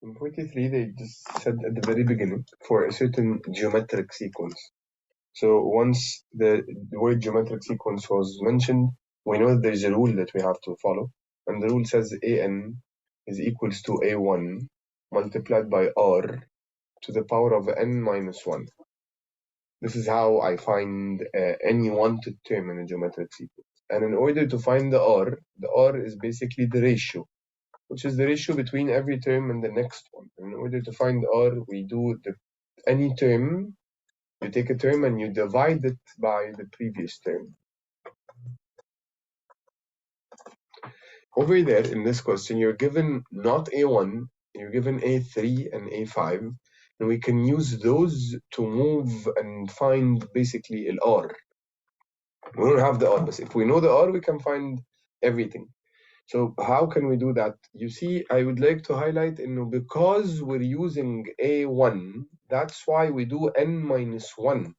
In 43, they just said at the very beginning for a certain geometric sequence. So once the word geometric sequence was mentioned, we know that there's a rule that we have to follow. And the rule says an is equals to a1 multiplied by r to the power of n minus 1. This is how I find any wanted term in a geometric sequence. And in order to find the r is basically the ratio, which is the ratio between every term and the next one. In order to find r, we do any term, you take a term and you divide it by the previous term. Over there in this question, you're given not a1, you're given a3 and a5, and we can use those to move and find basically r. We don't have the r, but if we know the r, we can find everything. So how can we do that? You see, I would like to highlight, because we're using a1, that's why we do n minus 1.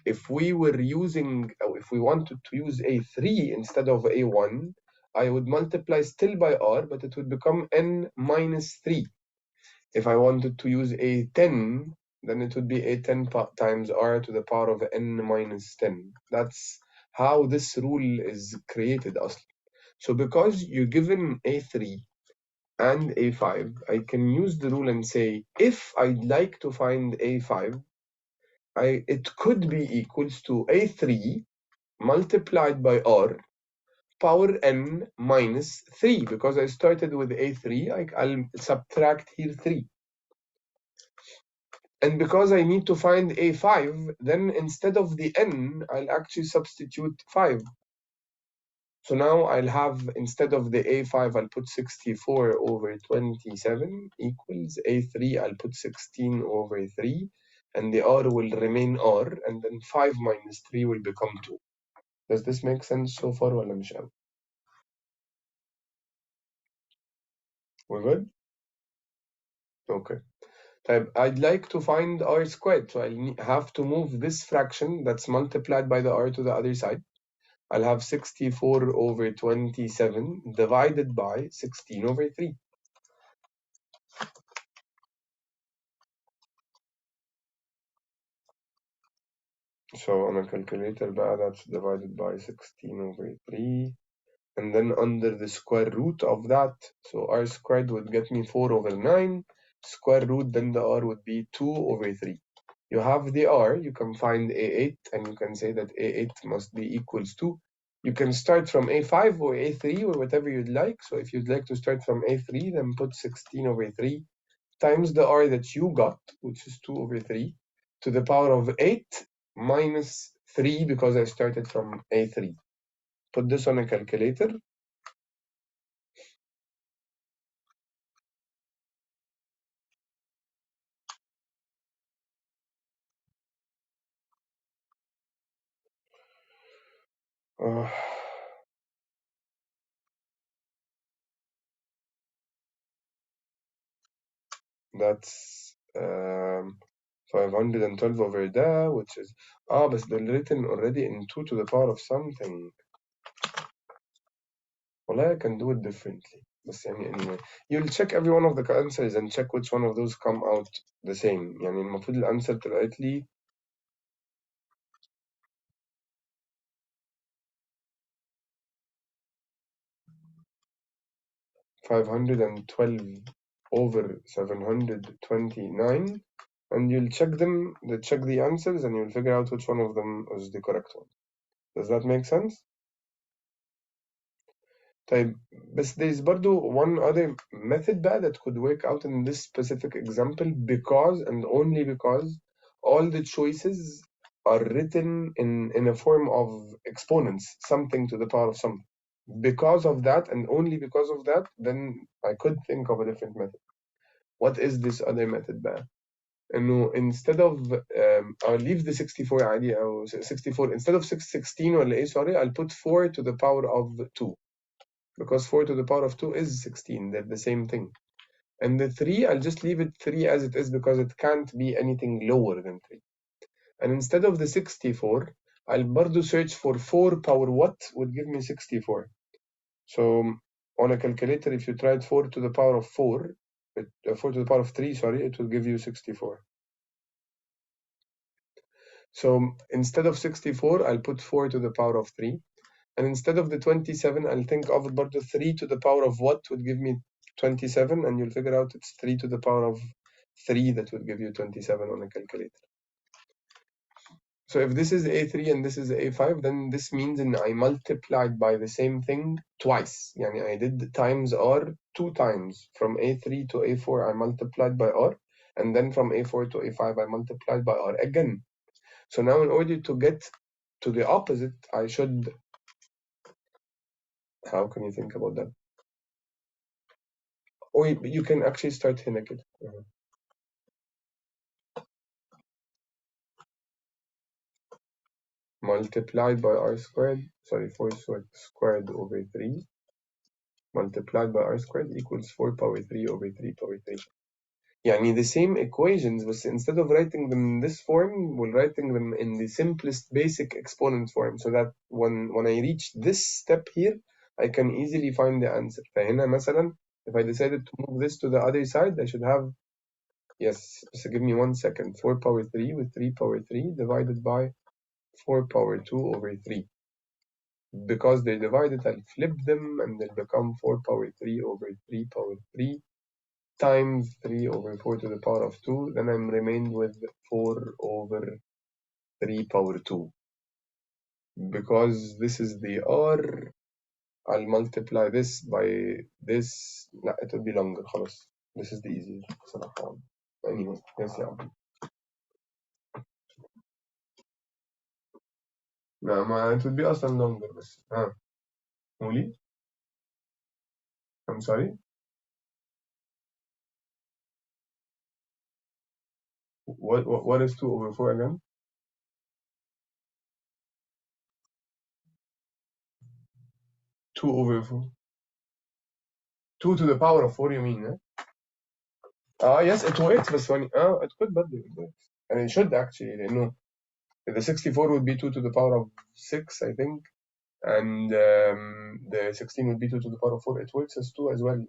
If we were using, or if we wanted to use a3 instead of a1, I would multiply still by r, but it would become n minus 3. If I wanted to use a10, then it would be a10 times r to the power of n minus 10. That's how this rule is created. So because you're given a3 and a5, I can use the rule and say, if I'd like to find a5, it could be equals to a3 multiplied by r power n minus 3. Because I started with a3, I'll subtract here 3. And because I need to find a5, then instead of the n, I'll actually substitute 5. So now I'll have, instead of the a5, I'll put 64 over 27 equals a3, I'll put 16 over 3, and the r will remain r, and then 5 minus 3 will become 2. Does this make sense so far, ولا مش قوي? We're good? Okay. I'd like to find r squared, so I'll have to move this fraction that's multiplied by the r to the other side. I'll have 64 over 27 divided by 16 over 3. So on a calculator, that's divided by 16 over 3. And then under the square root of that, so r squared would get me 4 over 9. Square root, then the r would be 2 over 3. You have the r, you can find a8, and you can say that a8 must be equals to. You can start from a5 or a3 or whatever you'd like. So if you'd like to start from a3, then put 16 over 3 times the r that you got, which is 2 over 3, to the power of 8 minus 3, because I started from a3. Put this on a calculator. That's 512 over ده, which is but they're written already in 2 to the power of something. Well, I can do it differently. But anyway, you'll check every one of the answers and check which one of those come out the same. يعني المفروض الانسر طلعت لي 512 over 729, and you'll check the answers, and you'll figure out which one of them is the correct one. Does that make sense? طيب, بس there's برضو one other method that could work out in this specific example, because and only because all the choices are written in a form of exponents, something to the power of something. Because of that, and only because of that, then I could think of a different method. What is this other method بقى؟ إنه instead of I'll leave the 64 عادي, أو 64 instead of 16 ولا إيه, sorry, I'll put 4 to the power of 2, because 4 to the power of 2 is 16. They're the same thing. And the 3, I'll just leave it 3 as it is, because it can't be anything lower than 3. And instead of the 64, I'll برضو search for 4 power what would give me 64. So on a calculator, if you tried 4 to the power of 4, 4 to the power of 3, sorry, it will give you 64. So instead of 64, I'll put 4 to the power of 3. And instead of the 27, I'll think of it, but the 3 to the power of what would give me 27, and you'll figure out it's 3 to the power of 3 that would give you 27 on a calculator. So if this is A3 and this is A5, then this means that I multiplied by the same thing twice. Yani I did times R 2 times. From A3 to A4, I multiplied by R. And then from A4 to A5, I multiplied by R again. So now in order to get to the opposite, I should... How can you think about that? Or you can actually start here كده. Multiplied by R squared, sorry, 4 squared over 3 multiplied by R squared equals 4 power 3 over 3 power 3. يعني the same equations, but instead of writing them in this form, we're writing them in the simplest basic exponent form, so that when I reach this step here, I can easily find the answer. فهنا مثلا, if I decided to move this to the other side, I should have, yes, so give me 1 second, 4 power 3 with 3 power 3 divided by 4 power 2 over 3. Because they're divided, I'll flip them and they'll become 4 power 3 over 3 power 3 times 3 over 4 to the power of 2. Then I'm remained with 4 over 3 power 2. Because this is the R, I'll multiply this by this. لا, it will be longer خلاص. This is the easier صراحة. Anyway, yes يا عم. لا, ما it would be أصلا longer بس. قولي. I'm sorry. What is 2 over 4 again? 2 over 4. 2 to the power of 4 you mean, eh? Yes, it works بس when it could but it works. And it should actually, لأنه the 64 would be 2 to the power of 6, I think, and the 16 would be 2 to the power of 4. It works as 2 as well.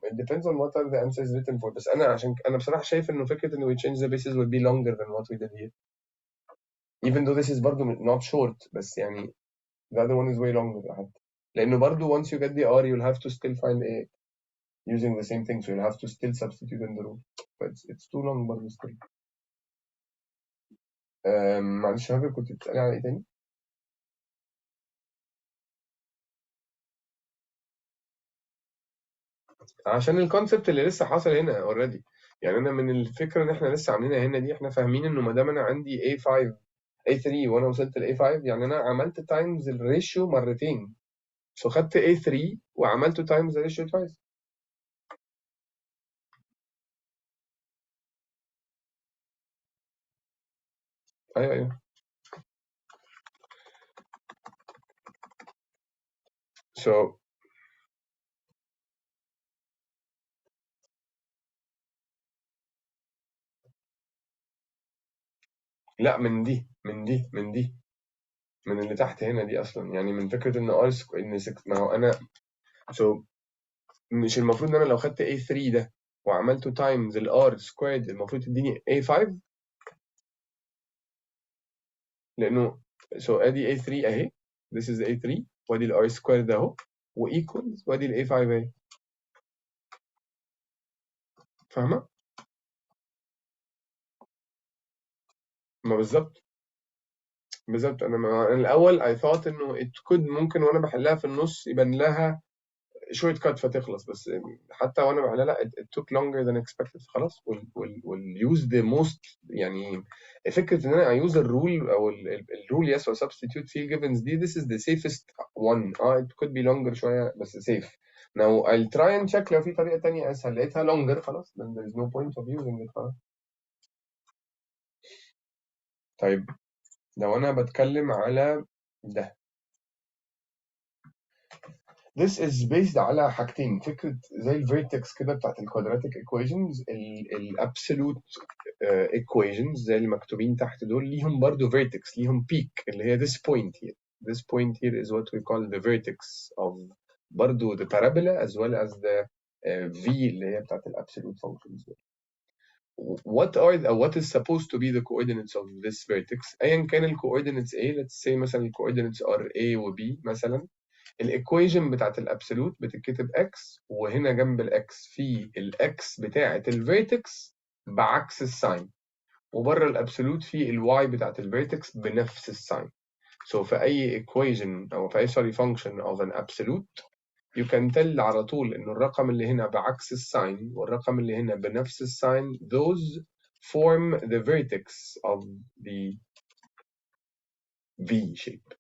It depends on what are the answers written for. بس أنا بصراحة شايف إنه فكرة إنه we change the bases would be longer than what we did here. Even though this is برضه not short, بس يعني the other one is way longer حتى. لأنه برضه once you get the R, you'll have to still find A using the same thing, so you'll have to still substitute in the rule. But it's too long برضه still. معلش هاجر كنت بتسألي على إيه تاني؟ عشان الكونسبت اللي لسه حاصل هنا اوريدي. يعني انا من الفكره ان احنا لسه عاملينها هنا دي، احنا فاهمين انه ما دام انا عندي A5 A3 وانا وصلت ل A5، يعني انا عملت تايمز الريشيو مرتين. سو خدت A3 وعملته تايمز الريشيو توايس. ايوه سو لا، من اللي تحت هنا دي اصلا، يعني من فكره ان ار ان 6. ما هو انا مش المفروض ان انا لو خدت A3 ده وعملته تايمز الار سكويرد المفروض تديني A5؟ لانه ادي A3 اهي، this is A3 وادي الار سكويرد اهو وايكوالز وادي ال A5 اهي. فاهمه؟ ما بالظبط أنا الاول I thought انه it could ممكن وانا بحلها في النص يبان لها شورت كات فتخلص، بس حتى وانا بحلها لا it took longer than expected. خلاص we'll use the most. يعني فكره ان انا I use الرول او الرول yes و substitute field givens دي this is the safest one. it could be longer شويه بس safe. Now I'll try and check لو في طريقه تانية اسهل، لقيتها longer خلاص then there is no point of using it. خلاص. طيب لو انا بتكلم على ده، This is based على حاجتين. فكرة زي الفيرتكس كده بتاعت الكوادراتيك equations، الابسولوت equations زي اللي مكتوبين تحت دول ليهم برضو vertex، ليهم peak اللي هي this point here. This point here is what we call the vertex of برضو the parabola as well as the V اللي هي بتاعت الابسولوت functions. what is supposed to be the coordinates of this vertex؟ ايا كان ال coordinates A، let's say مثلا ال coordinates are A و B مثلا. الايكويشن بتاعت الابسولوت بتتكتب x، وهنا جنب الاكس في الاكس بتاعت الفيرتكس بعكس الساين، وبره الابسولوت في الواي بتاعت الفيرتكس بنفس الساين. So في أي equation أو في أي function of an absolute you can tell على طول إنه الرقم اللي هنا بعكس الساين والرقم اللي هنا بنفس الساين those form the vertex of the V shape.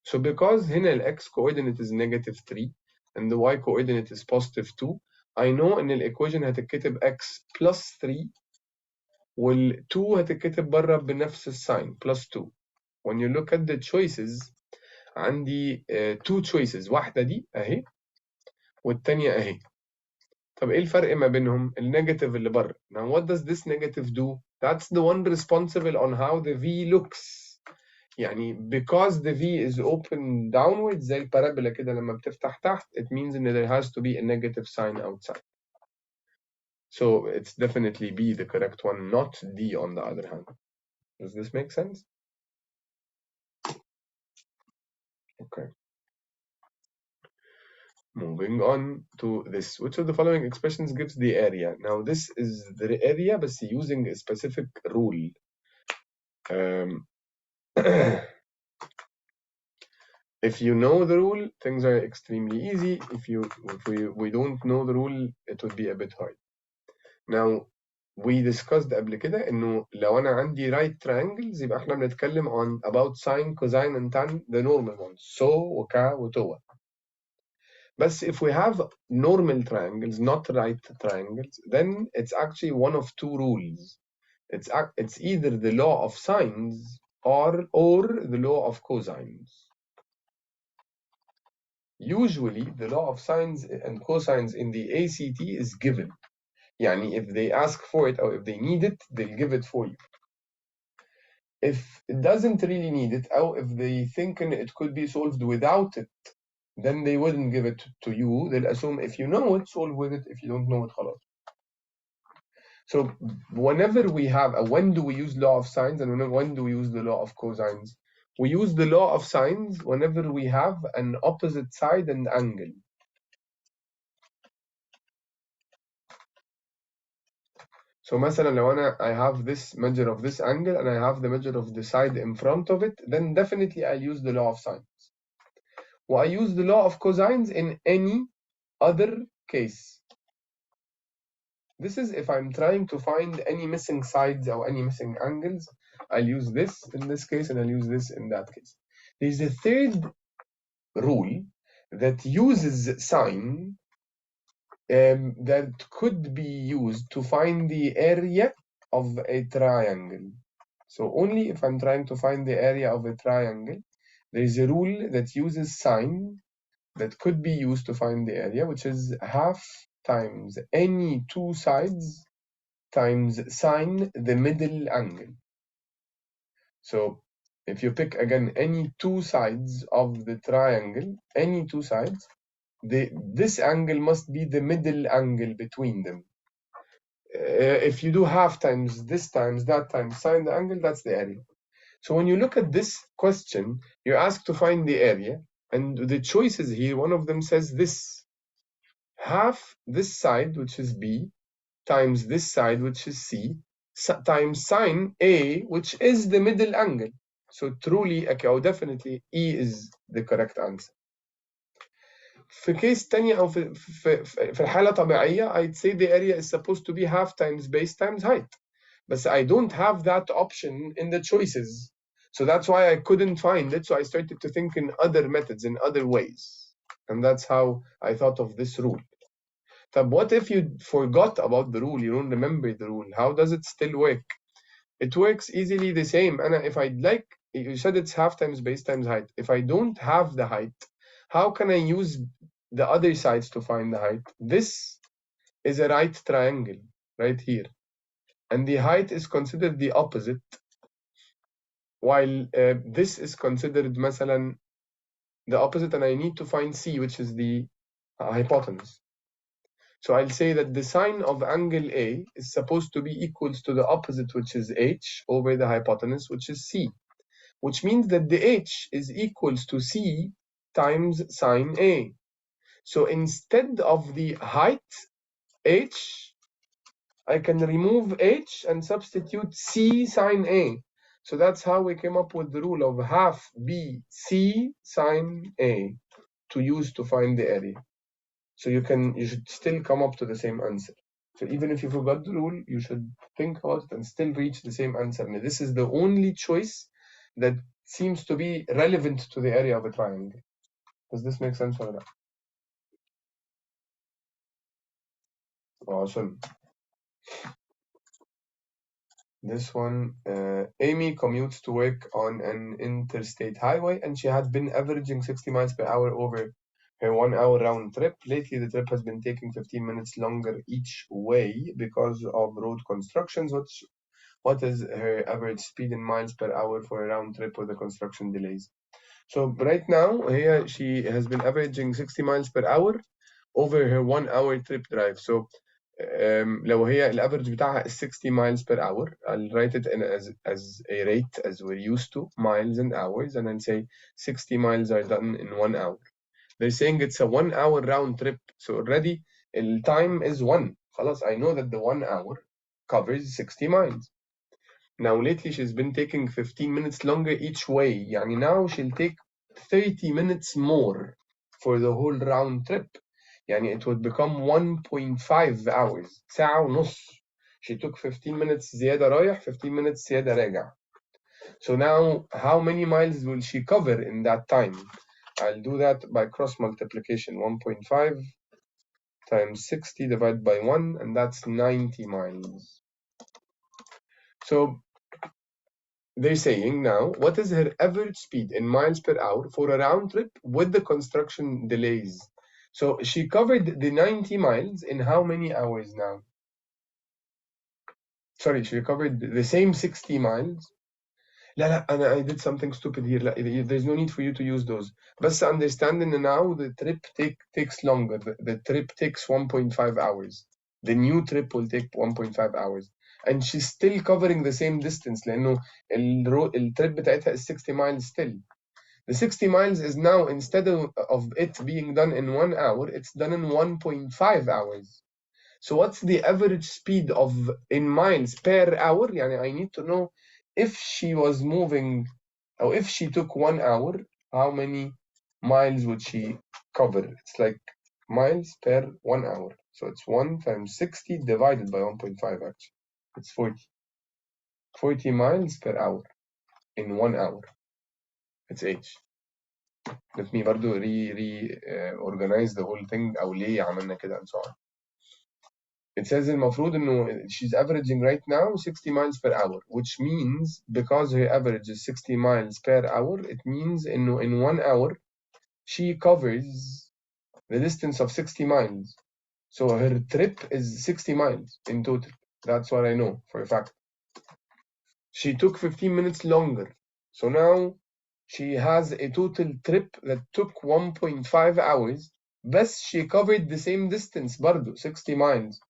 So because هنا ال x coordinate is -3 and the y coordinate is +2 I know إن الإيكويشن هتتكتب x plus 3 وال 2 هتتكتب بره بنفس الساين +2. When you look at the choices عندي two choices، واحدة دي أهي والتانية أهي. طب إيه الفرق ما بينهم؟ النيجاتيف اللي بره. Now what does this negative do؟ That's the one responsible on how the V looks. يعني because the V is open downwards زي البارابولا كده لما بتفتح تحت it means إن there has to be a negative sign outside. So it's definitely B the correct one, not D on the other hand. Does this make sense? Okay. Moving on to this, which of the following expressions gives the area? Now this is the area but using a specific rule. If you know the rule, things are extremely easy. If we don't know the rule, it would be a bit hard. Now we discussed قبل كده إنه لو أنا عندي right triangles يبقى إحنا بنتكلم about sine, cosine and tan, the normal ones, so وكا وتوا. But if we have normal triangles, not right triangles, then it's actually one of two rules. It's either the law of sines or the law of cosines. Usually, the law of sines and cosines in the ACT is given. Yani if they ask for it or if they need it, they'll give it for you. If it doesn't really need it, or if they think it could be solved without it, then they wouldn't give it to you. They'll assume if you know it, solve with it. If you don't know it, خلاص. So whenever we have when do we use law of sines and when do we use the law of cosines? We use the law of sines whenever we have an opposite side and angle. So مثلا لو I have this measure of this angle and I have the measure of the side in front of it, then definitely I'll use the law of sines. Well, I use the law of cosines in any other case. This is if I'm trying to find any missing sides or any missing angles, I'll use this in this case and I'll use this in that case. There's a third rule that uses sine that could be used to find the area of a triangle. So only if I'm trying to find the area of a triangle, there is a rule that uses sine that could be used to find the area, which is half times any two sides times sine the middle angle. So if you pick again any two sides of the triangle, any two sides, this angle must be the middle angle between them. If you do half times this times that times sine the angle, that's the area. So when you look at this question, you're asked to find the area, and the choices here, one of them says this: half this side, which is B, times this side, which is C, times sine A, which is the middle angle. So truly, okay, or definitely E is the correct answer. في كيس تانية أو في الحالة طبيعية I'd say the area is supposed to be half times base times height. But I don't have that option in the choices. So that's why I couldn't find it. So I started to think in other methods, in other ways. And that's how I thought of this rule. But what if you forgot about the rule? You don't remember the rule. How does it still work? It works easily the same. And if I'd like, you said it's half times base times height. If I don't have the height, how can I use the other sides to find the height? This is a right triangle right here. And the height is considered the opposite, while this is considered مثلا the opposite, and I need to find C, which is the hypotenuse. So I'll say that the sine of angle A is supposed to be equals to the opposite, which is h, over the hypotenuse, which is c, which means that the h is equals to c times sine A. So instead of the height h, I can remove h and substitute c sine A. So that's how we came up with the rule of half bc sine A to use to find the area. So you should still come up to the same answer. So even if you forgot the rule, you should think about it and still reach the same answer. Now, this is the only choice that seems to be relevant to the area of a triangle. Does this make sense or not? Awesome. This one, Amy commutes to work on an interstate highway and she had been averaging 60 miles per hour over her 1 hour round trip. Lately, the trip has been taking 15 minutes longer each way because of road constructions. What is her average speed in miles per hour for a round trip with the construction delays? So right now, here she has been averaging 60 miles per hour over her 1 hour trip drive. So لو هي الافرج بتاعها is 60 miles per hour, I'll write it in as a rate as we're used to, miles and hours, and I'll say 60 miles are done in 1 hour. They're saying it's a 1 hour round trip, so already the time is 1. خلاص, I know that the 1 hour covers 60 miles. Now lately she's been taking 15 minutes longer each way. يعني now she'll take 30 minutes more for the whole round trip. يعني it would become 1.5 hours. ساعة ونص. She took 15 minutes زيادة رايح, 15 minutes زيادة راجع. So now how many miles will she cover in that time? I'll do that by cross multiplication. 1.5 times 60 divided by 1, and that's 90 miles. So they're saying now, what is her average speed in miles per hour for a round trip with the construction delays? So she covered the 90 miles in how many hours now? Sorry, she covered the same 60 miles. لا I did something stupid here. لا, there's no need for you to use those. بس understanding now the trip takes longer. The trip takes 1.5 hours. The new trip will take 1.5 hours. And she's still covering the same distance لأنه الtrip بتاعتها is 60 miles still. The 60 miles is now, instead of it being done in 1 hour, it's done in 1.5 hours. So what's the average speed in miles per hour? يعني I need to know if she was moving, or if she took 1 hour, how many miles would she cover? It's like miles per 1 hour. So it's 1 times 60 divided by 1.5 actually. It's 40. 40 miles per hour in 1 hour. It's H. Let me برضو organize the whole thing أو ليه عملنا كده and so on. It says المفروض إنه she's averaging right now 60 miles per hour, which means because her average is 60 miles per hour, it means إنه in 1 hour she covers the distance of 60 miles. So her trip is 60 miles in total. That's what I know for a fact. She took 15 minutes longer. So now she has a total trip that took 1.5 hours, but she covered the same distance برضو 60 miles.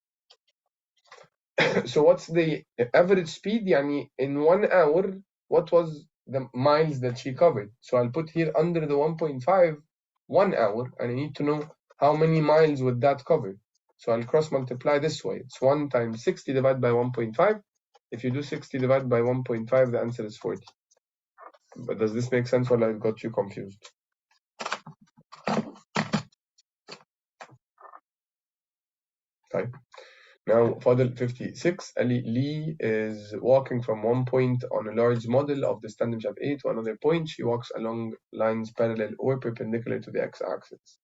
So what's the average speed? يعني in 1 hour, what was the miles that she covered? So I'll put here under the 1.5, 1 hour, and I need to know how many miles would that cover. So I'll cross multiply this way. It's 1 times 60 divided by 1.5. If you do 60 divided by 1.5, the answer is 40. But does this make sense, or I got you confused? Okay. Now, Fadl 56, Ali Lee is walking from one point on a large model of the standing shaft A to another point. She walks along lines parallel or perpendicular to the x-axis.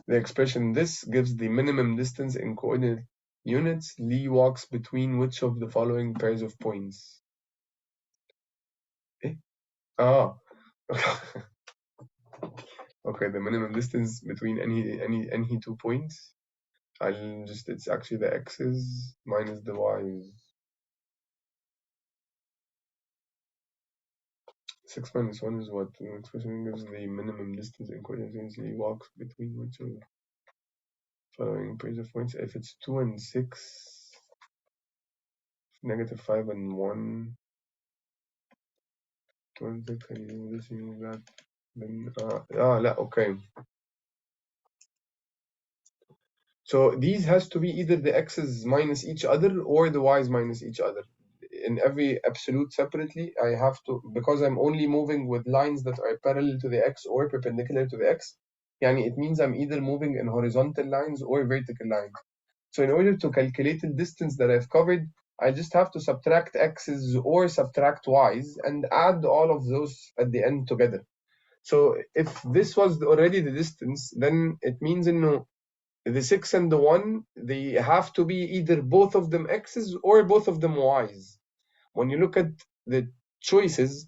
The expression this gives the minimum distance in coordinate units. Lee walks between which of the following pairs of points? Eh? Ah. Okay, the minimum distance between any 2 points. It's actually the x's minus the y's. 6 minus 1 is what? The expression gives the minimum distance in coordinates. He walks between which of following page of points if it's 2 and 6, negative 5 and 1, 2 and 6, and you do this, you do that, then لا, okay. So these has to be either the x's minus each other or the y's minus each other. In every absolute separately, I have to, because I'm only moving with lines that are parallel to the x or perpendicular to the x, يعني it means I'm either moving in horizontal lines or vertical lines. So in order to calculate the distance that I've covered, I just have to subtract x's or subtract y's and add all of those at the end together. So if this was already the distance, then it means the 6 and the 1, they have to be either both of them x's or both of them y's. When you look at the choices,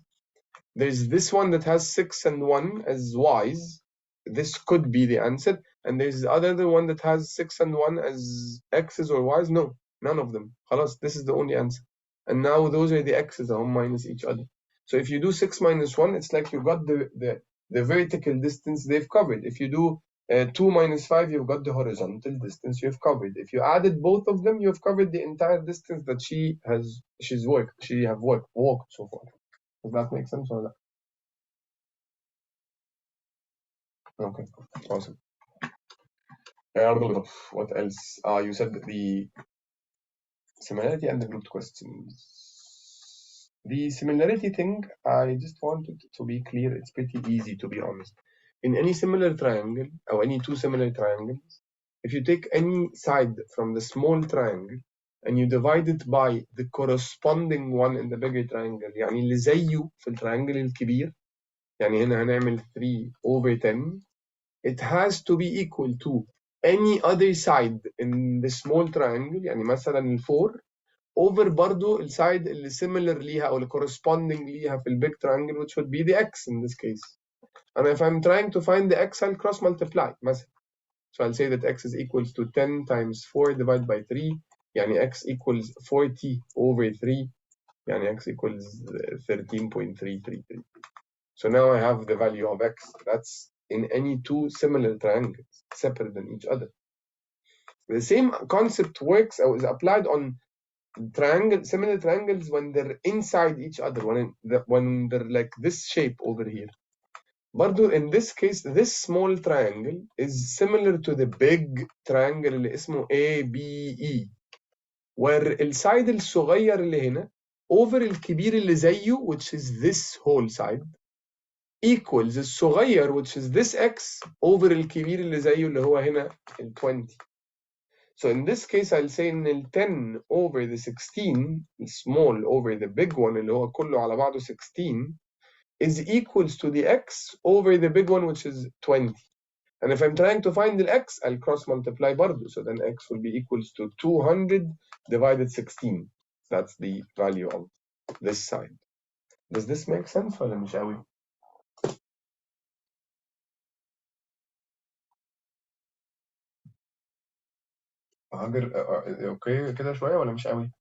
there's this one that has 6 and 1 as y's. This could be the answer. And there's the other one that has 6 and 1 as x's or y's. No, none of them. خلاص, this is the only answer. And now those are the x's minus each other. So if you do 6 minus 1, it's like you got the vertical distance they've covered. If you do 2 minus 5, you've got the horizontal distance you've covered. If you added both of them, you've covered the entire distance that she have walked so far. Does that make sense or not? Okay, awesome. What else? You said the similarity and the grouped questions. The similarity thing, I just wanted to be clear. It's pretty easy, to be honest. In any similar triangle, or any two similar triangles, if you take any side from the small triangle and you divide it by the corresponding one in the bigger triangle, يعني اللي زيه في التريانجل الكبير، يعني هنا هنعمل 3 over 10, it has to be equal to any other side in the small triangle، يعني مثلا 4 over برضو السايد اللي similar ليها أو اللي corresponding ليها في big triangle, which would be the x in this case. And if I'm trying to find the x, I'll cross multiply مثلا. So I'll say that x is equals to 10 times 4 divided by 3, يعني x equals 40 over 3, يعني x equals 13.333. So now I have the value of x. That's in any two similar triangles, separate than each other. The same concept works or is applied on similar triangles when they're inside each other, when they're like this shape over here. But in this case, this small triangle is similar to the big triangle اللي اسمه ABE, where السايد الصغير اللي هنا over الكبير اللي زيه, which is this whole side, equals الصغير, which is this x, over الكبير اللي زيه اللي هو هنا 20. So in this case, I'll say إن 10 over the 16, small over the big one اللي هو كله على بعضه 16, is equals to the x over the big one, which is 20. And if I'm trying to find the x, I'll cross multiply برضه. So then x will be equals to 200 divided 16. That's the value of this side. Does this make sense ولا مش قوي؟ هاجر اوكي كده شويه ولا مش قوي؟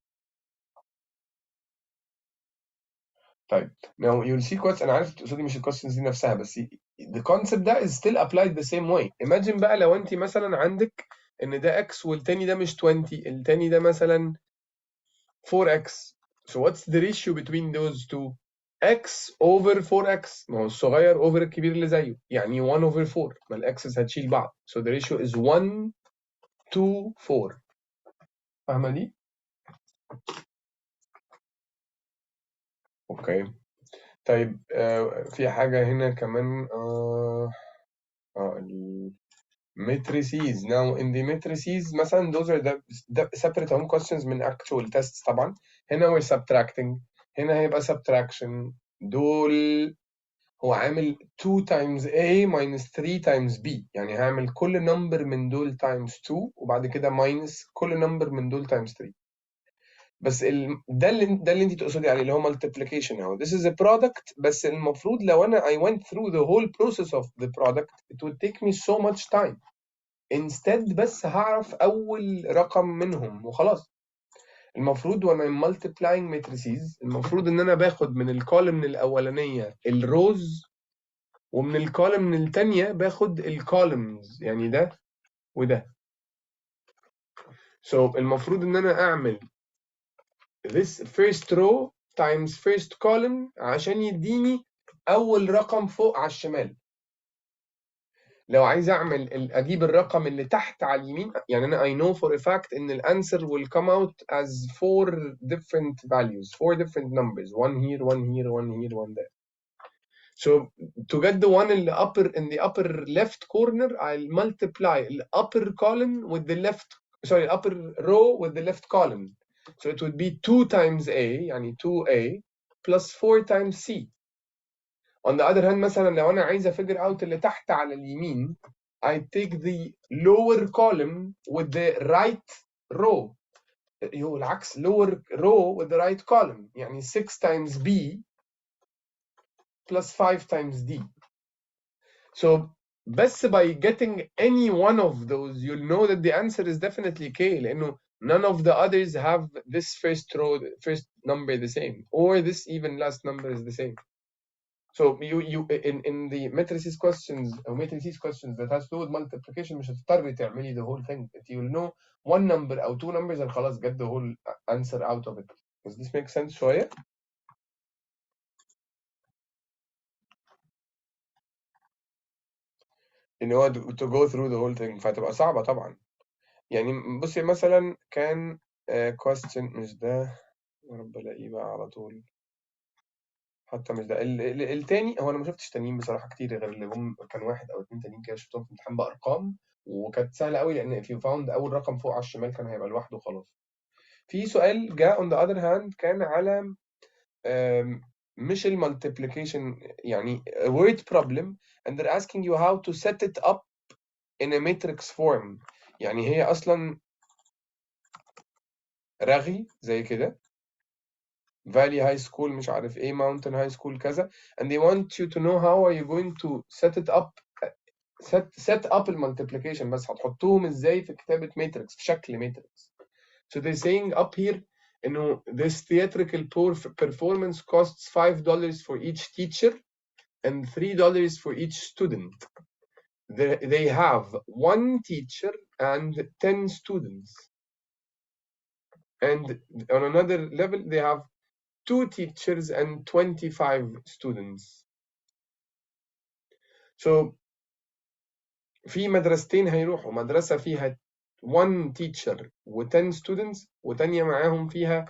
طيب now you'll see questions. انا عارف تقصدي مش الكويستشنز دي نفسها، بس the concept ده is still applied the same way. Imagine بقى لو انت مثلا عندك ان ده x والتاني ده مش 20، التاني ده مثلا 4x. So what's the ratio between those two؟ x over 4x. ما هو الصغير over الكبير اللي زيه، يعني 1 over 4. ما الاكسس هتشيل بعض. So the ratio is 1 to 4. فاهمة دي؟ اوكي. طيب في حاجة هنا كمان matrices. Now in the matrices مثلا those are the separate home questions من actual tests طبعا. هنا we're subtracting، هنا هيبقى subtraction. دول هو عامل 2 times A minus 3 times B، يعني هعمل كل number من دول times 2 وبعد كده minus كل number من دول times 3. بس ده اللي انت تقصدي عليه اللي هو multiplication اهو. This is a product، بس المفروض لو انا I went through the whole process of the product it would take me so much time. Instead بس هعرف اول رقم منهم وخلاص. المفروض وانا multiplying matrices المفروض ان انا باخد من الكولمن الاولانيه الروز ومن الكولمن الثانيه باخد الكولمنز، يعني ده وده. So المفروض ان انا اعمل this first row times first column عشان يديني اول رقم فوق على الشمال. لو عايز اجيب الرقم اللي تحت على اليمين، يعني انا I know for a fact ان الانسر will come out as 4 different values, 4 different numbers, one here, one here, one here, one there. So to get the one in the upper left corner, I'll multiply the upper column with the upper row with the left column. So it would be 2 times A, يعني 2A plus 4 times C. On the other hand مثلا لو انا عايز figure out اللي تحت على اليمين, I take the lower column with the right row. العكس, lower row with the right column, يعني 6 times B plus 5 times D. So بس by getting any one of those, you'll know that the answer is definitely K, لأنه none of the others have this first row, first number the same, or this even last number is the same. So you in the matrices questions or matrices questions that has to do with multiplication مش هتضطري تعملي the whole thing. You will know one number or two numbers and خلاص get the whole answer out of it. Does this make sense شوية؟ ان هو to go through the whole thing فهتبقى صعبة طبعا. يعني بصي مثلا كان question مش ده، يا رب الاقيه بقى على طول. حتى مش ده التاني، هو انا ما شفتش تانيين بصراحة كتير غير اللي هم كان واحد او اتنين تانيين كده شفتهم في امتحان بارقام، وكانت سهلة قوي لان if you found اول رقم فوق على الشمال كان هيبقى لوحده خلاص. في سؤال جاء on the other hand كان على مش المالتيبليكيشن، يعني a word problem and they're asking you how to set it up in a matrix form. يعني هي اصلا رغي زي كده Valley High School مش عارف ايه Mountain High School كذا, and they want you to know how are you going to set it up, set up المultiplication, بس هتحطوهم ازاي في كتابة matrix في شكل matrix. So they're saying up here انه this theatrical performance costs $5 for each teacher and $3 for each student. They have one teacher and 10 students, and on another level they have 2 teachers and 25 students. So في مدرستين هيروحوا, مدرسة فيها 1 teacher و 10 students وتانية معاهم فيها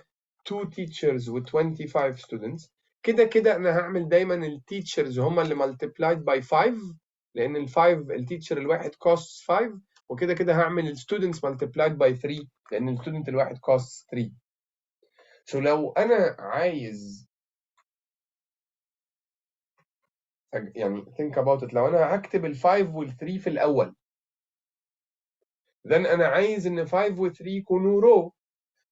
2 teachers و 25 students. كده كده أنا هعمل دايما ال teachers هم اللي multiplied by 5, لأن ال 5 ال teacher الواحد costs 5, وكده كده هعمل ال students multiplied by 3 لأن ال student الواحد costs 3. So لو أنا عايز يعني think about it, لو انا هكتب ال 5 وال 3 في الاول, then انا عايز ان 5 و 3 يكونوا row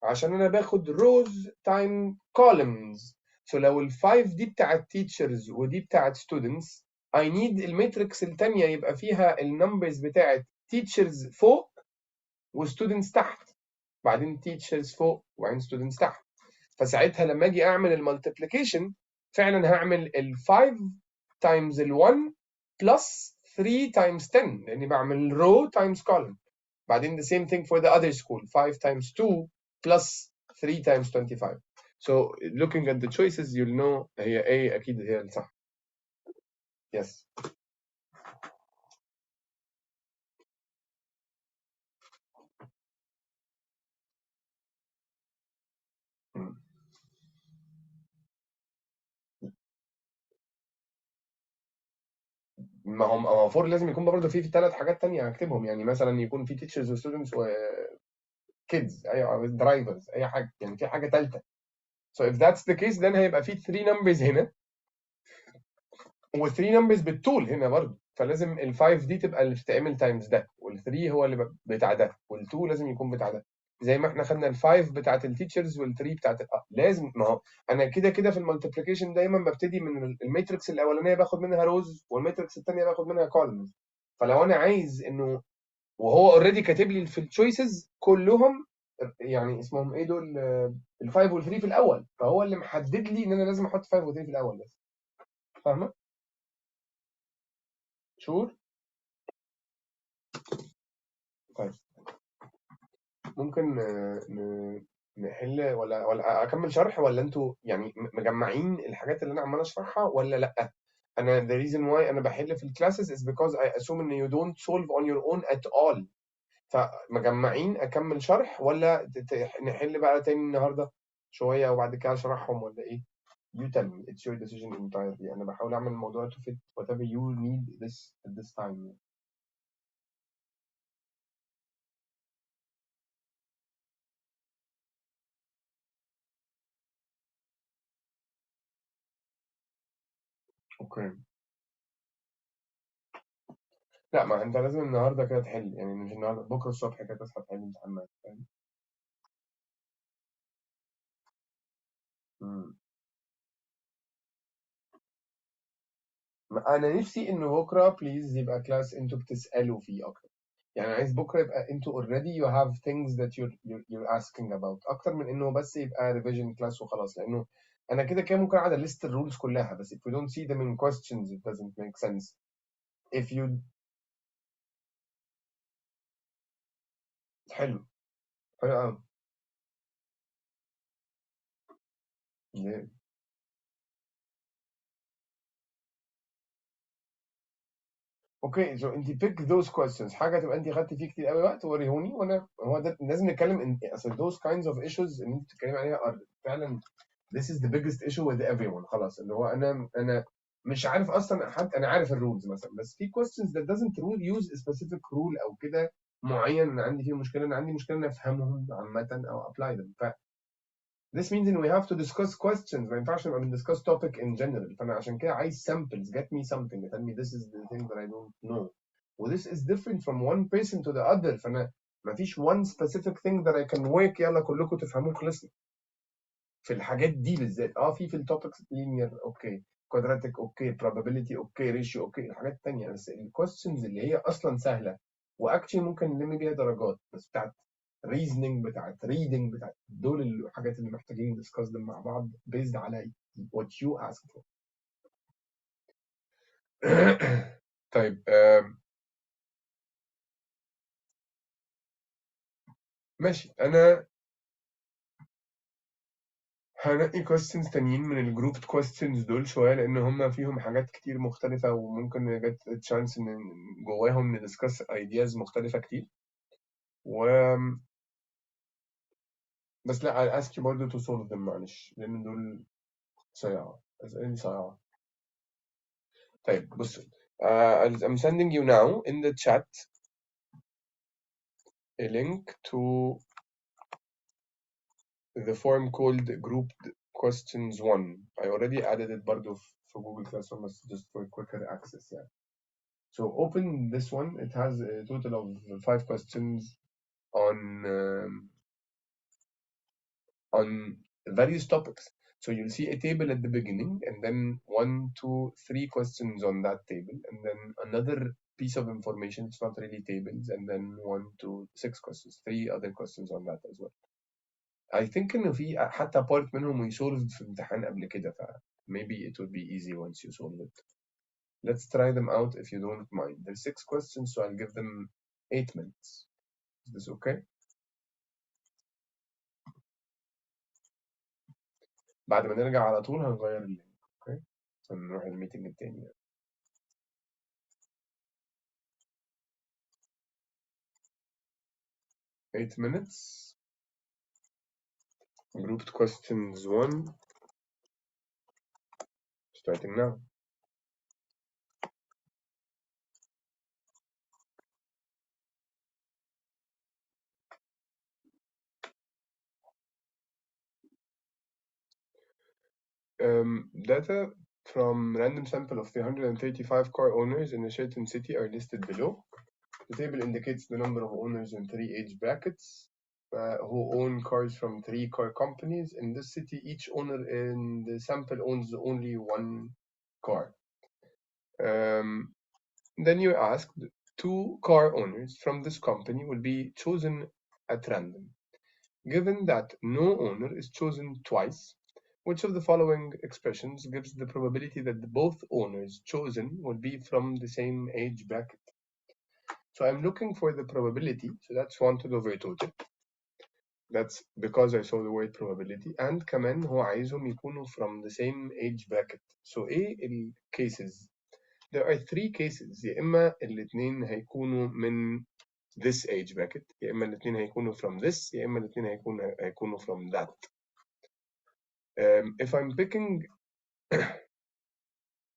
عشان انا باخد rows time columns. So لو ال 5 دي بتاعت teachers ودي بتاعت students, I need الماتريكس التانية يبقى فيها النمبرز بتاعت teachers فوق و students تحت, بعدين teachers فوق وبعدين students تحت. فساعتها لما اجي اعمل المالتيبليكيشن فعلا هعمل ال 5 times ال 1 plus 3 times 10 لاني بعمل row times column. بعدين the same thing for the other school, 5 times 2 plus 3 times 25. So looking at the choices you'll know هي A اكيد هي الصح. Yes. ما هو فور لازم يكون برضه في 3 حاجات تانية هكتبهم, يعني مثلا يكون في teachers و students و kids, اي drivers, اي حاجه, يعني في حاجه ثالثه. So if that's the case then هيبقى في 3 numbers هنا و 3 numbers بالطول هنا برضه, فلازم ال 5 دي تبقى اللي بتتعمل تايمز ده, وال 3 هو اللي بتاع ده, وال 2 لازم يكون بتاع ده, زي ما احنا خدنا ال 5 بتاعت التيتشرز وال 3 بتاعت لازم. ما هو انا كده كده في المالتيبليكيشن دايما ببتدي من الماتريكس الاولانيه باخد منها روز, والماتريكس الثانيه باخد منها كولمز. فلو انا عايز انه, وهو اوريدي كاتب لي في التشويسز كلهم يعني اسمهم ايه دول, ال 5 وال 3 في الاول, فهو اللي محدد لي ان انا لازم احط 5 و 3 في الاول بس. فاهمه؟ شور. طيب ممكن نحل ولا اكمل شرح، ولا انتوا يعني مجمعين الحاجات اللي انا عمال اشرحها ولا لا؟ انا the reason why انا بحل في الكلاسز is because I assume ان you don't solve on your own at all. فمجمعين اكمل شرح ولا نحل بقى تاني النهارده شويه وبعد كده اشرحهم ولا ايه؟ You tell me, it's your decision entirely. أنا بحاول أعمل الموضوع to fit whatever you need this at this time. اوكي. لا، ما انت لازم النهارده كده تحل، يعني مش النهارده، بكره الصبح كده تصحى تحل امتحانات، فاهم؟ مم. انا نفسي ان بكره بليز يبقى كلاس انتوا بتسالوا فيه اكتر. يعني عايز بكره يبقى انتوا already you have things that you're asking about اكتر من انه بس يبقى revision class وخلاص. لانه انا كده كده ممكن اقعد list الرولز كلها، بس if we don't see them in questions it doesn't make sense. if you حلو. حلو قوي. اوكي، سو انت pick those questions، حاجه تبقى انت خدتي فيه كتير قوي وقت وريهوني، وانا هو ده لازم نتكلم ان اصل those kinds of issues اللي انت بتتكلمي عليها are فعلا this is the biggest issue with everyone. خلاص اللي هو انا مش عارف اصلا، حتى انا عارف الرولز مثلا، بس في questions that doesn't rule use a specific rule او كده معين. انا عندي فيه مشكله، انا عندي مشكله ان افهمهم عامه او apply them. This means that we have to discuss questions. ما ينفعش نبقى بندiscuss topic in general. فأنا عشان كده عايز samples. Get me something. Tell me this is the thing that I don't know. و this is different from one person to the other. فأنا ما فيش one specific thing that I can work يلا كلكم تفهموه خلصنا. في الحاجات دي بالذات في التوبكس linear اوكي، quadratic اوكي، probability اوكي، ratio اوكي، الحاجات التانية. بس الكويستشنز اللي هي اصلا سهله واكشلي ممكن نلم بيها درجات، بس بتاعت reasoning بتاعت reading بتاعت دول الحاجات اللي محتاجين discuss them مع بعض based على what you ask for. طيب ماشي. انا هنقي questions تانيين من الجروب questions دول شوية، لأن هم فيهم حاجات كتير مختلفة وممكن نجت تشانس إن جواهم ندسكس ideas مختلفة كتير. و بس لا I'll ask you برضه to solve them معلش، لأن دول صياعة، أسئلة صياعة. طيب بص I'm sending you now in the chat a link to the form called grouped questions 1. I already added it برضه في Google Classroom بس just for quicker access يعني. So open this one. It has a total of 5 questions on various topics. So you'll see a table at the beginning, and then 1, 2, 3 questions on that table, and then another piece of information. It's not really tables, and then 1, 2, 6 questions, 3 other questions on that as well. I think إنه في حتى part منهم we solved في امتحان قبل كده، ف maybe it would be easy once you solve it. Let's try them out if you don't mind. There's 6 questions, so I'll give them 8 minutes. Is this okay? بعد ما نرجع على طول هنغير اللينك، اوكي؟ هنروح الميتنج التاني يعني. 8 minutes. Grouped questions 1. Starting now. Data from random sample of 335 car owners in a certain city are listed below. The table indicates the number of owners in 3 age brackets who own cars from 3 car companies. In this city, each owner in the sample owns only 1 car. Then you're asked 2 car owners from this company will be chosen at random. Given that no owner is chosen twice, which of the following expressions gives the probability that both owners chosen will be from the same age bracket? So I'm looking for the probability, so that's 1 to the over total. That's because I saw the word probability. And كمان هو عايزهم يكونوا from the same age bracket. So ايه ال cases? There are three cases. يا إما الاتنين هيكونوا من this age bracket، يا إما الاتنين هيكونوا from this، يا إما الاتنين هيكونوا from that. If I'm picking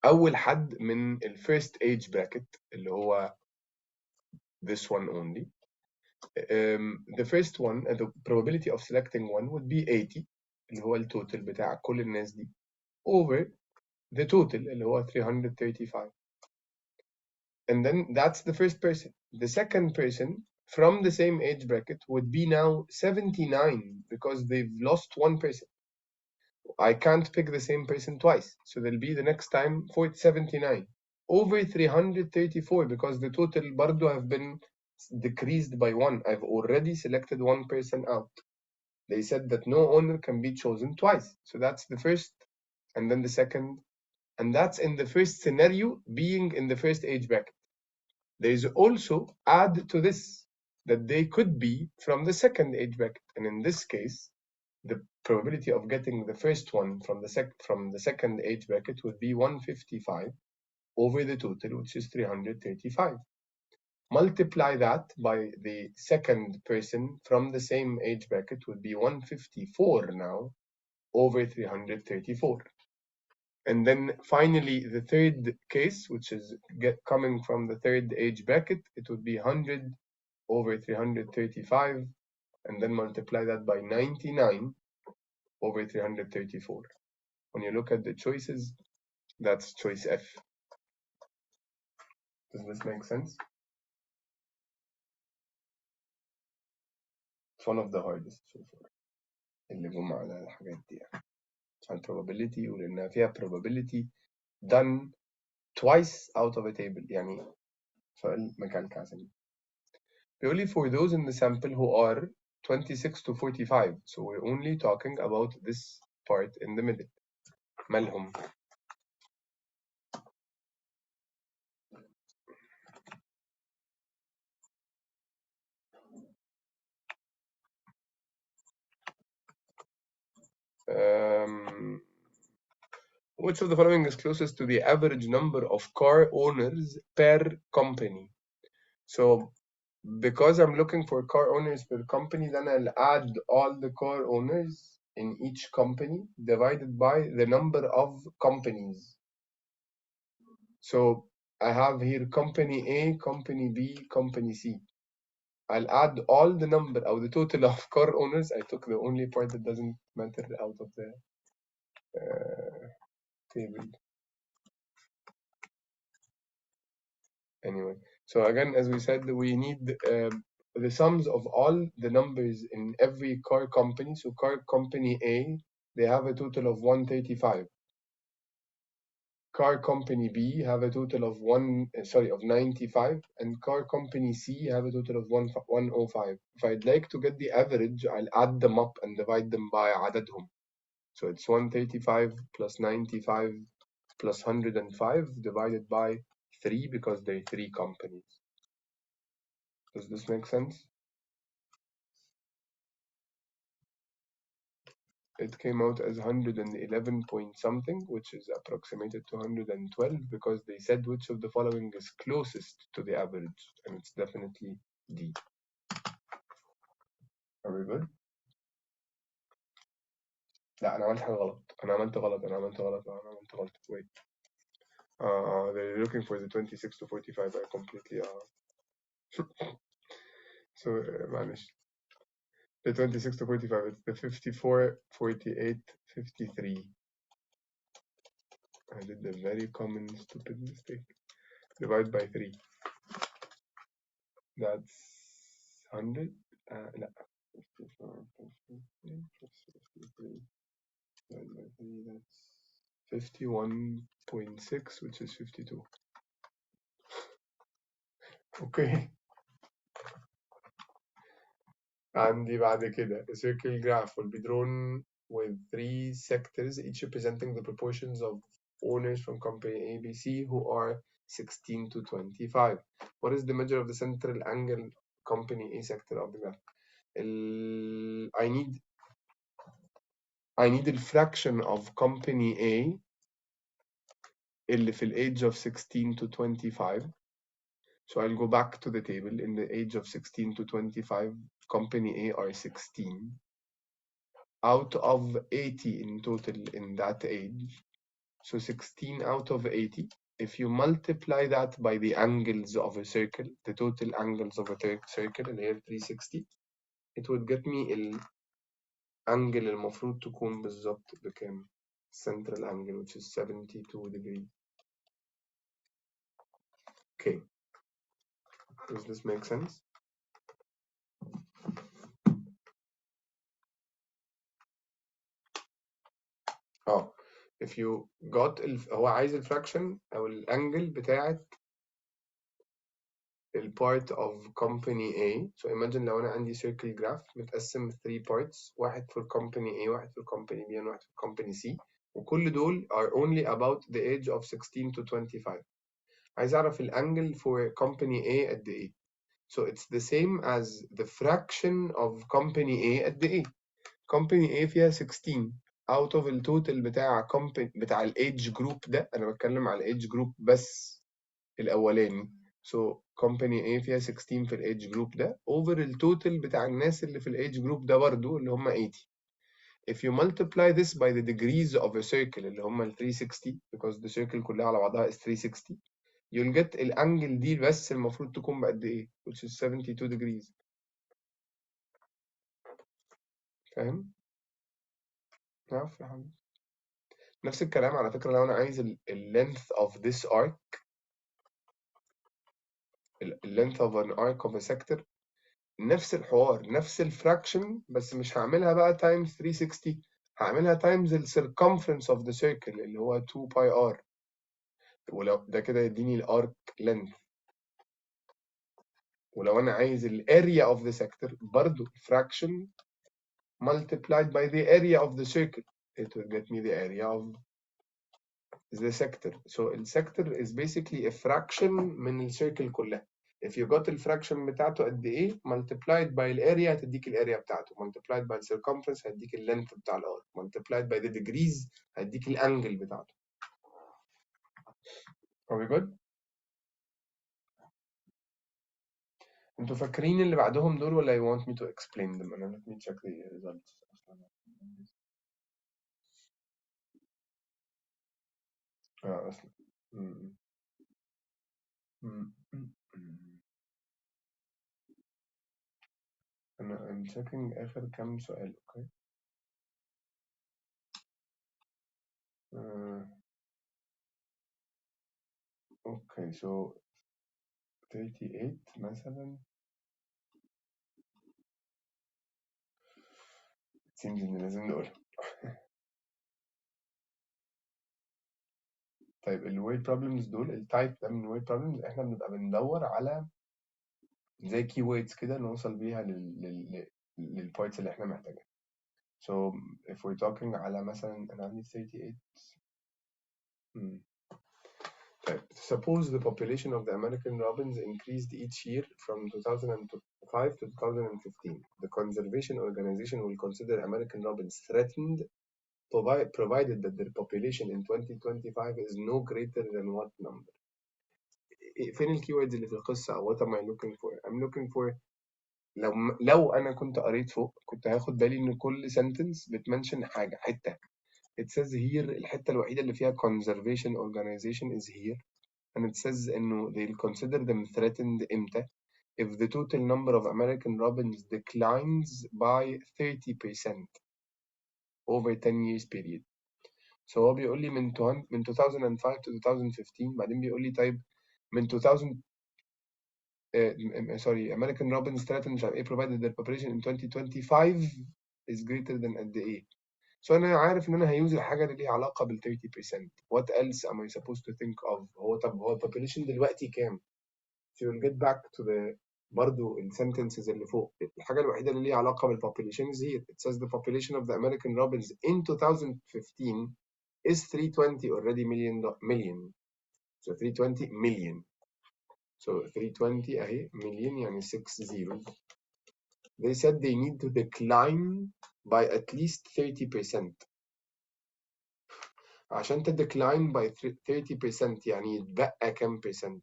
أول حد من ال first age bracket اللي هو this one only, the first one, the probability of selecting one would be 80 اللي هو التوتال بتاع كل الناس دي over the total اللي هو 335. And then that's the first person. The second person from the same age bracket would be now 79 because they've lost one person. I can't pick the same person twice. So there'll be the next time for 79 over 334 because the total برضو have been decreased by one. I've already selected one person out. They said that no owner can be chosen twice. So that's the first and then the second. And that's in the first scenario being in the first age bracket. There is also add to this that they could be from the second age bracket. And in this case, the probability of getting the first one from the second age bracket would be 155 over the total, which is 335. Multiply that by the second person from the same age bracket would be 154 now over 334. And then finally, the third case, which is coming from the third age bracket, it would be 100 over 335, and then multiply that by 99 over 334. When you look at the choices, that's choice F. Does this make sense? It's one of the hardest so far. اللي جم على الحاجات دي يعني. عشان probability ولأنها فيها probability done twice out of a table يعني سؤال مكلكع. Purely for those in the sample who are 26 to 45. So we're only talking about this part in the middle. مالهم. Which of the following is closest to the average number of car owners per company? So because I'm looking for car owners per company, then I'll add all the car owners in each company divided by the number of companies. So I have here company A, company B, company C. I'll add all the number or the total of car owners. I took the only part that doesn't matter out of the table. Anyway, so again, as we said, we need the sums of all the numbers in every car company. So car company A, they have a total of 135. Car company B have a total of 95, and car company C have a total of 105. If I'd like to get the average, I'll add them up and divide them by عددهم. So it's 135 plus 95 plus 105 divided by 3 because they're 3 companies. Does this make sense? It came out as 111 point something, which is approximated to 112 because they said which of the following is closest to the average, and it's definitely D. Are we good? لا أنا عملت حاجة غلط. أنا عملت غلط. Wait. They're looking for the 26 to 45. I completely so معلش. The 26 to 45. It's the 54, 48, 53. I did the very common stupid mistake. Divide by 3. That's 100. لا. 54 plus 50 plus 53. Divide by 3. That's 51.6, which is 52. Okay. عندي بعد كده a circle graph will be drawn with 3 sectors, each representing the proportions of owners from company ABC who are 16 to 25. What is the measure of the central angle company A sector of the graph? I need the fraction of company A اللي في age of 16 to 25. So I'll go back to the table. In the age of 16 to 25, company A are 16 out of 80 in total in that age. So 16 out of 80. If you multiply that by the angles of a circle, the total angles of a circle اللي هي 360, it would get me الانجل المفروض تكون بالظبط بكام؟ central angle, which is 72 degrees. Okay, does this make sense? if you got هو عايز الفراكشن او الانجل بتاعت part of company A. So imagine لو انا عندي circle graph متقسم 3 parts, واحد for company A, واحد for company B, واحد for company C, وكل دول are only about the age of 16 to 25. عايز اعرف الانجل for company A قد ايه. So it's the same as the fraction of company A قد ايه. company A فيها 16 out of التوتال بتاع الايدج جروب ده. انا بتكلم على الايدج جروب بس الاولاني. So company A فيها 16 في الايدج جروب ده over التوتال بتاع الناس اللي في الايدج جروب ده برضو اللي هم 80. If you multiply this by the degrees of a circle اللي هم ال 360 because the circle كلها على بعضها is 360, you'll get الانجل دي بس المفروض تكون بقد ايه, which is 72 degrees. فاهم؟ عارف يا حبيبي. نفس الكلام على فكرة لو أنا عايز length of this arc, length of an arc of a sector, نفس الحوار نفس الفراكشن, بس مش هعملها بقى times 360, هعملها times the circumference of the circle اللي هو 2 pi r, ولو ده كده يديني الارك length. ولو أنا عايز area of the sector برضو fraction multiplied by the area of the circle, it will get me the area of the sector. So the sector is basically a fraction من السيركل كلها. If you got الفراكشن بتاعته قد ايه multiplied by الاريا هتديك الاريا بتاعته, multiplied by the circumference هتديك اللينث بتاع الارك, multiplied by the degrees هتديك الانجل بتاعته. Are we good? انتوا فاكرين اللي بعدهم دول ولا you want me to explain them? أنا let me check the results. أصلا. I'm checking آخر كام سؤال. Okay. Okay, so 38 مثلا. seems إن لازم نقولها. طيب الويت بروبلمز دول, التايب ده من الويت بروبلمز احنا بنبقى بندور على زي كي ووردز كده نوصل بيها للبوينتس اللي احنا محتاجينها. So if we're talking على مثلا انا عندي 38. طيب suppose the population of the American robins increased each year from 2005 to 2015. The conservation organization will consider American robins threatened provided that their population in 2025 is no greater than what number. فين الكيوردز اللي في القصة أو what am I looking for? I'm looking for لو أنا كنت قريت فوق كنت هاخد بالي إن كل sentence بتمنشن حاجة حتة. It says here الحتة الوحيدة اللي فيها conservation organization is here, and it says إنه they'll consider them threatened إمتى if the total number of American robins declines by 30% over 10 years period. So هو بيقول لي من 2005 to 2015, بعدين بيقول لي طيب من 2000 sorry American robins threatened مش عارف ايه provided their population in 2025 is greater than قد ايه. So انا عارف ان انا هيوز الحاجه اللي ليها علاقه بال 30%. What else am I supposed to think of? هو population دلوقتي كام؟ So you'll get back to the برضو الsentences اللي فوق. الحاجه الوحيده اللي ليها علاقه بالpopulation is here. It says the population of the American robins in 2015 is 320 already million. So 320 million. So 320 اهي million يعني 6 zeros. they said they need to decline by at least 30%. عشان decline by 30% يعني يتبقى كام percent؟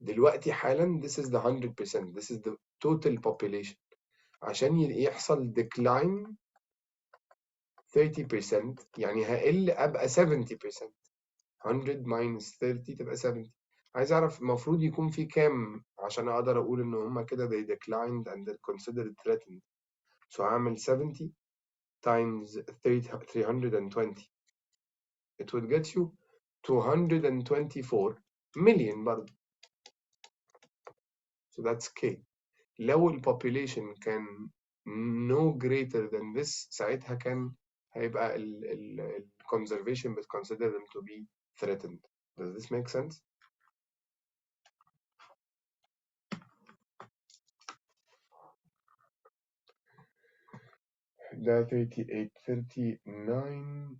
دلوقتي حالا this is the 100%, this is the total population. عشان يحصل decline 30% يعني هقل أبقى 70%. 100 minus 30 تبقى 70. عايز أعرف المفروض يكون في كام عشان أقدر أقول إن هما كده they declined and they're considered threatened. So هعمل 70 times 320. It will get you 224 million برضه. So that's K. لو ال population كان no greater than this ساعتها كان هيبقى ال conservation but consider them to be threatened. Does this make sense? ده 38 39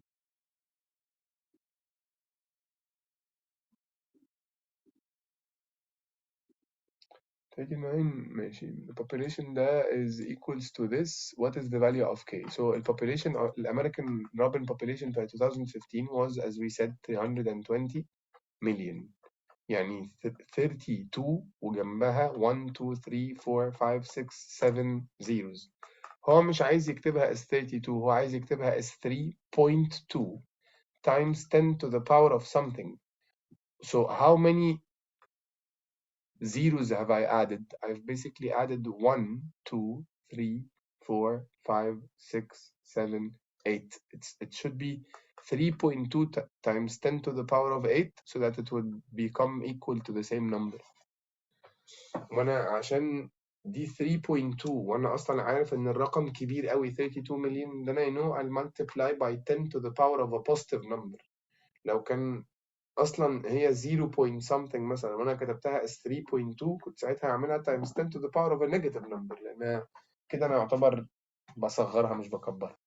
39 ماشي. The population ده is equals to this. What is the value of K? So the population, the American robin population by 2015 was, as we said, 320 million. يعني 32 وجنبها 1 2 3 4 5 6 7 zeros. هو مش عايز يكتبها as 32, هو عايز يكتبها as 3.2 times 10 to the power of something. So how many zeros have I added? I've basically added 1 2 3 4 5 6 7 8. It should be 3.2 times 10 to the power of 8 so that it would become equal to the same number. وانا عشان دي 3.2 وانا اصلا عارف ان الرقم كبير قوي 32 مليون, then I know I'll multiply by 10 to the power of a positive number. لو كان اصلا هي 0 point something مثلا وانا كتبتها as 3.2 كنت ساعتها هعملها times 10 to the power of a negative number, لان كده انا يعتبر بصغرها مش بكبرها.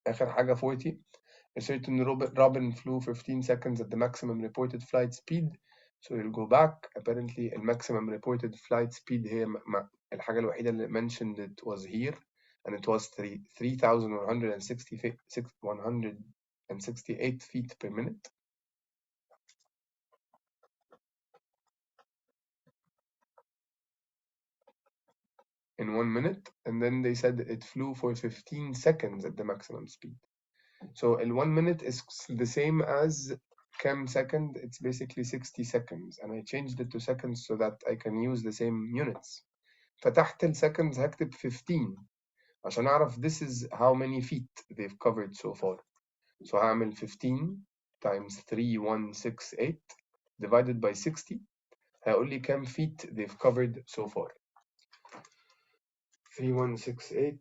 اخر حاجه 40. A certain robin flew 15 seconds at the maximum reported flight speed. So you'll go back. Apparently the maximum reported flight speed هي الحاجة الوحيدة اللي mentioned it was here, and it was 3,168 feet per minute. In 1 minute, and then they said it flew for 15 seconds at the maximum speed. So in 1 minute is the same as cam second, it's basically 60 seconds, and I changed it to seconds so that I can use the same units. فتحت ال seconds هكتب 15 عشان أعرف this is how many feet they've covered so far. So هعمل 15 times 3168 divided by 60 هيقول لي كام feet they've covered so far. 3168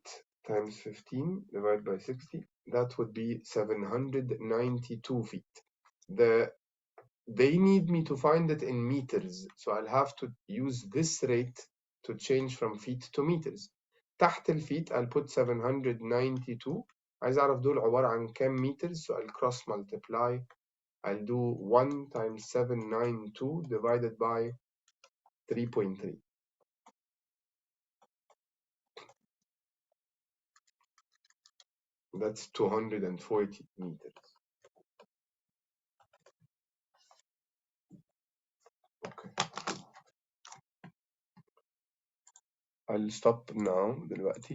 times 15 divided by 60, that would be 792 feet. They need me to find it in meters, so I'll have to use this rate to change from feet to meters. تحت الفيت I'll put 792. عايز أعرف دول عبارة عن كام meters, so I'll cross multiply. I'll do 1 times 792 divided by 3.3. That's 240 meters. Okay. I'll stop now دلوقتي.